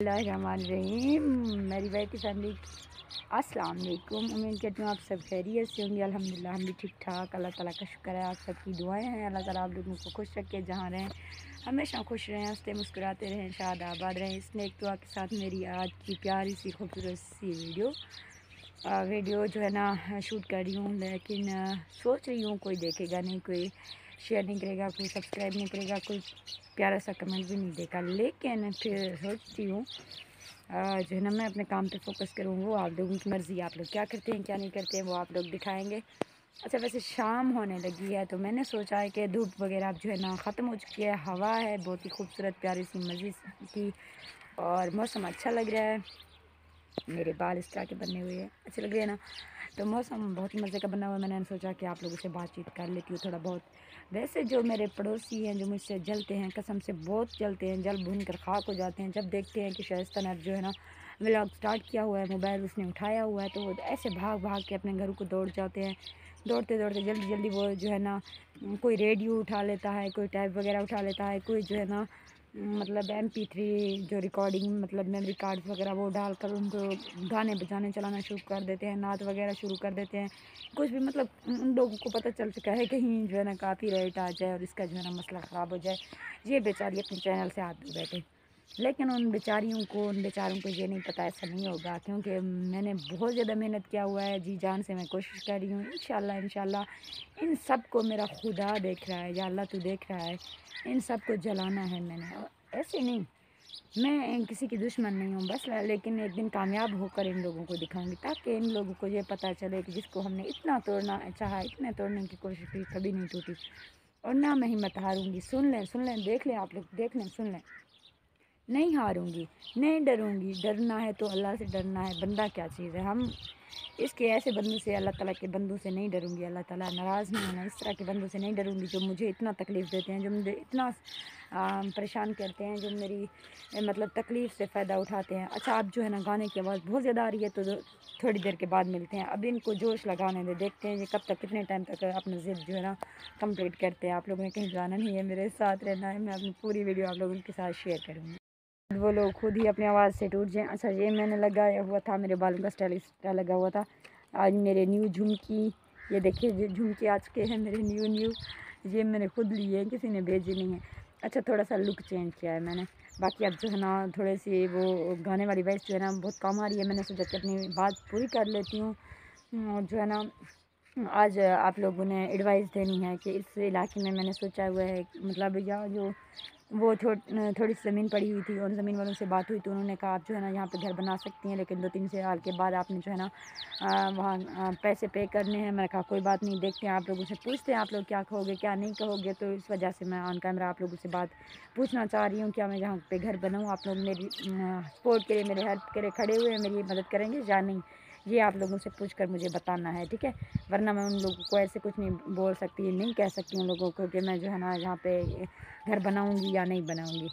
Bismillahirrahmanirrahim। मेरी भाई की फैमिली अस्सलाम वालेकुम। उम्मीद करती हूँ आप सब खैरियत से होंगे। अल्हम्दुलिल्लाह हम भी ठीक ठाक। अल्लाह ताला का शुक्र है, आप सबकी दुआएं हैं। अल्लाह ताला आप लोगों को खुश रखे, जहाँ रहें हमेशा खुश रहें, हंसते मुस्कुराते रहें, शाद आबाद रहें। इस नेक दुआ के साथ मेरी आज की प्यारी सी खूबसूरत सी वीडियो जो है ना शूट कर रही हूँ, लेकिन सोच रही हूँ कोई देखेगा नहीं, कोई शेयर नहीं करेगा, कोई सब्सक्राइब नहीं करेगा, कोई प्यारा सा कमेंट भी नहीं देगा। लेकिन फिर सोचती हूँ जो है ना मैं अपने काम पे फोकस करूँ। वो आप लोगों की मर्ज़ी, आप लोग क्या करते हैं क्या नहीं करते हैं वो आप लोग दिखाएंगे। अच्छा, वैसे शाम होने लगी है तो मैंने सोचा है कि धूप वगैरह अब जो है ना ख़त्म हो चुकी है, हवा है बहुत ही खूबसूरत प्यारी सी मज़े की, और मौसम अच्छा लग रहा है। मेरे बाल इस तरह के बने हुए हैं, अच्छे लग रहे हैं ना, तो मौसम बहुत ही मज़े का बना हुआ है। मैंने सोचा कि आप लोगों से बातचीत कर लेती हूँ थोड़ा बहुत। वैसे जो मेरे पड़ोसी हैं जो मुझसे जलते हैं, कसम से बहुत जलते हैं, जल भून कर खाक हो जाते हैं जब देखते हैं कि शाइस्ता ने जो है ना व्लॉग स्टार्ट किया हुआ है, मोबाइल उसने उठाया हुआ है, तो वो ऐसे भाग भाग के अपने घर को दौड़ जाते हैं। दौड़ते दौड़ते जल्दी जल्दी वो जो है ना कोई रेडियो उठा लेता है, कोई टैब वगैरह उठा लेता है, कोई जो है ना मतलब MP3 जो रिकॉर्डिंग मतलब मेमोरी कार्ड्स वगैरह वो डालकर उनको गाने बजाने चलाना शुरू कर देते हैं, नात वगैरह शुरू कर देते हैं। कुछ भी मतलब उन लोगों को पता चल चुका है कहीं जो है ना काफ़ी रेट आ जाए और इसका जो है ना मसला ख़राब हो जाए, ये बेचारी अपने चैनल से हाथ धो बैठे। लेकिन उन बेचारियों को, उन बेचारों को ये नहीं पता ऐसा नहीं होगा, क्योंकि मैंने बहुत ज़्यादा मेहनत किया हुआ है, जी जान से मैं कोशिश कर रही हूँ। इंशाल्लाह इंशाल्लाह इन सब को मेरा खुदा देख रहा है, या अल्लाह तू देख रहा है, इन सब को जलाना है मैंने। और ऐसे नहीं, मैं किसी की दुश्मन नहीं हूँ बस, लेकिन एक दिन कामयाब होकर इन लोगों को दिखाऊंगी, ताकि इन लोगों को ये पता चले कि जिसको हमने इतना तोड़ना चाहा, इतने तोड़ने की कोशिश की, कभी नहीं टूटी। और ना मैं हिम्मत हारूंगी। सुन लें, देख लें आप लोग, देख लें, सुन लें, नहीं हारूंगी, नहीं डरूंगी। डरना है तो अल्लाह से डरना है। बंदा क्या चीज़ है, हम इसके ऐसे बंदों से, अल्लाह ताला के बंदों से नहीं डरूंगी। अल्लाह ताला नाराज़ नहीं होना, इस तरह के बंदों से नहीं डरूंगी जो मुझे इतना तकलीफ़ देते हैं, जो मुझे इतना परेशान करते हैं, जो मेरी मतलब तकलीफ़ से फ़ायदा उठाते हैं। अच्छा, अब जो है ना गाने की आवाज़ बहुत ज़्यादा आ रही है, तो थोड़ी देर के बाद मिलते हैं। अब इनको जोश लगाने दे, देखते हैं ये कब तक, कितने टाइम तक अपना ज़िद जो है ना कंप्लीट करते हैं। आप लोगों ने कहीं जाना नहीं है, मेरे साथ रहना है। मैं अपनी पूरी वीडियो आप लोगों के साथ शेयर करूँगी, वो लोग खुद ही अपनी आवाज़ से टूट जाएँ। अच्छा, ये मैंने लगाया हुआ था, मेरे बालों का स्टाइल इस तरह लगा हुआ था। आज मेरे न्यू झुमकी, ये देखिए ये झुमके आज के हैं मेरे न्यू, ये मैंने खुद लिए हैं, किसी ने भेजे नहीं है। अच्छा, थोड़ा सा लुक चेंज किया है मैंने। बाकी अब जो है ना थोड़े से वो गाने वाली वॉइस जो है ना बहुत कम आ रही है, मैंने सोचा कि अपनी बात पूरी कर लेती हूँ। और जो है ना आज आप लोगों ने एडवाइस देनी है कि इस इलाके में मैंने सोचा हुआ है, मतलब या जो वो थोड़ी सी ज़मीन पड़ी हुई थी, और ज़मीन वालों से बात हुई तो उन्होंने कहा आप जो है ना यहाँ पे घर बना सकती हैं, लेकिन 2-3 साल के बाद आपने जो है ना वहाँ पैसे पे करने हैं। मैंने कहा कोई बात नहीं, देखते हैं, आप लोगों से पूछते हैं आप लोग क्या कहोगे क्या नहीं कहोगे। तो इस वजह से मैं ऑन कैमरा आप लोगों से बात पूछना चाह रही हूँ, क्या मैं यहाँ पे घर बनाऊँ। आप लोग मेरी सपोर्ट के लिए, मेरे हेल्प के लिए खड़े हुए हैं, मेरी मदद करेंगे या नहीं, ये आप लोगों से पूछ कर मुझे बताना है, ठीक है। वरना मैं उन लोगों को ऐसे कुछ नहीं बोल सकती, नहीं कह सकती उन लोगों को कि मैं जो है ना यहाँ पे घर बनाऊँगी या नहीं बनाऊँगी।